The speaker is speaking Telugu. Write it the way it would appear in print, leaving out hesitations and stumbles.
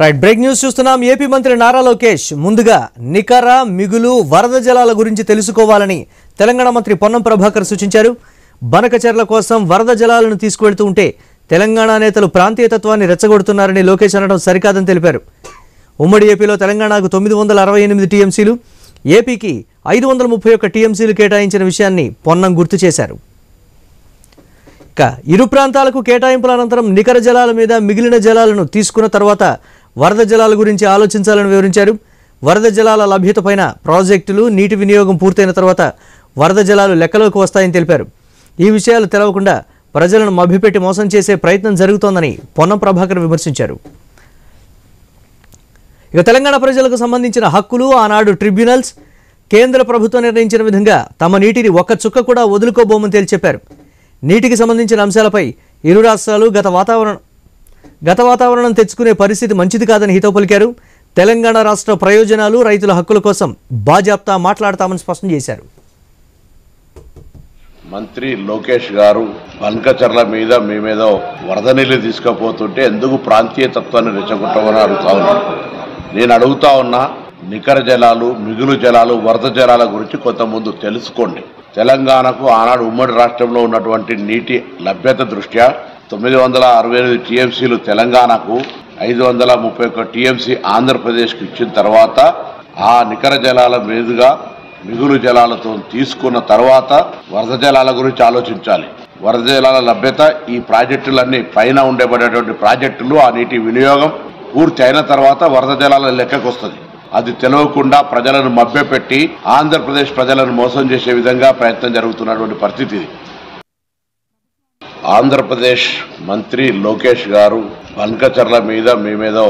రైట్ బ్రేక్ న్యూస్ చూస్తున్నాం. ఏపీ మంత్రి నారా లోకేష్ ముందుగా నికర మిగులు వరద జలాల గురించి తెలుసుకోవాలని తెలంగాణ మంత్రి పొన్నం ప్రభాకర్ సూచించారు. బనకచెర్ల కోసం వరద జలాలను తీసుకువెళ్తూ ఉంటే తెలంగాణ నేతలు ప్రాంతీయతత్వాన్ని రెచ్చగొడుతున్నారని లోకేష్ అనడం సరికాదని తెలిపారు. ఉమ్మడి ఏపీలో తెలంగాణకు 968 టీఎంసీలు, ఏపీకి 531 టీఎంసీలు కేటాయించిన విషయాన్ని పొన్నం గుర్తు చేశారు. ఇరు ప్రాంతాలకు కేటాయింపుల అనంతరం నికర జలాల మీద మిగిలిన జలాలను తీసుకున్న తర్వాత వరద జలాల గురించి ఆలోచించాలని వివరించారు. వరద జలాల లభ్యతపైన ప్రాజెక్టులు, నీటి వినియోగం పూర్తయిన తర్వాత వరద జలాలు లెక్కలోకి వస్తాయని తెలిపారు. ఈ విషయాలు తెలవకుండా ప్రజలను మభ్యపెట్టి మోసం చేసే ప్రయత్నం జరుగుతోందని పొన్నం ప్రభాకర్ విమర్శించారు. తెలంగాణ ప్రజలకు సంబంధించిన హక్కులు ఆనాడు ట్రిబ్యునల్స్ కేంద్ర ప్రభుత్వం నిర్ణయించిన విధంగా తమ నీటిని ఒక్క చుక్క కూడా వదులుకోబోమని తేల్చెప్పారు. నీటికి సంబంధించిన అంశాలపై ఇరు రాష్ట్రాలు గత వాతావరణం తెచ్చుకునే పరిస్థితి మంచిది కాదని హితవు పలికారు. తెలంగాణ రాష్ట్ర ప్రయోజనాలు, రైతుల హక్కుల కోసం బాజాప్తా మాట్లాడతామని స్పష్టం చేశారు. మంత్రి లోకేష్ గారు బనకచెర్ల మీద మేమేదో వరద నీళ్లు తీసుకుపోతుంటే ఎందుకు ప్రాంతీయ తత్వాన్ని రెచ్చగొట్టమని అడుగుతా ఉన్నాను. నేను అడుగుతా ఉన్నా, నికర జలాలు, మిగులు జలాలు, వరద జలాల గురించి కొంత ముందు తెలుసుకోండి. తెలంగాణకు ఆనాడు ఉమ్మడి రాష్ట్రంలో ఉన్నటువంటి నీటి లభ్యత దృష్ట్యా 968 టీఎంసీలు తెలంగాణకు, 531 టీఎంసీ ఆంధ్రప్రదేశ్కు ఇచ్చిన తర్వాత ఆ నికర జలాల మీదుగా మిగులు జలాలతో తీసుకున్న తర్వాత వరద జలాల గురించి ఆలోచించాలి. వరద జలాల లభ్యత, ఈ ప్రాజెక్టులన్నీ పైన ఉండబడేటువంటి ప్రాజెక్టులు, ఆ నీటి వినియోగం పూర్తి అయిన తర్వాత వరద జలాల లెక్కకు వస్తుంది. అది తెలియకుండా ప్రజలను మభ్యపెట్టి ఆంధ్రప్రదేశ్ ప్రజలను మోసం చేసే విధంగా ప్రయత్నం జరుగుతున్నటువంటి పరిస్థితి. ఆంధ్రప్రదేశ్ మంత్రి లోకేష్ గారు బనకచెర్ల మీద మేమేదో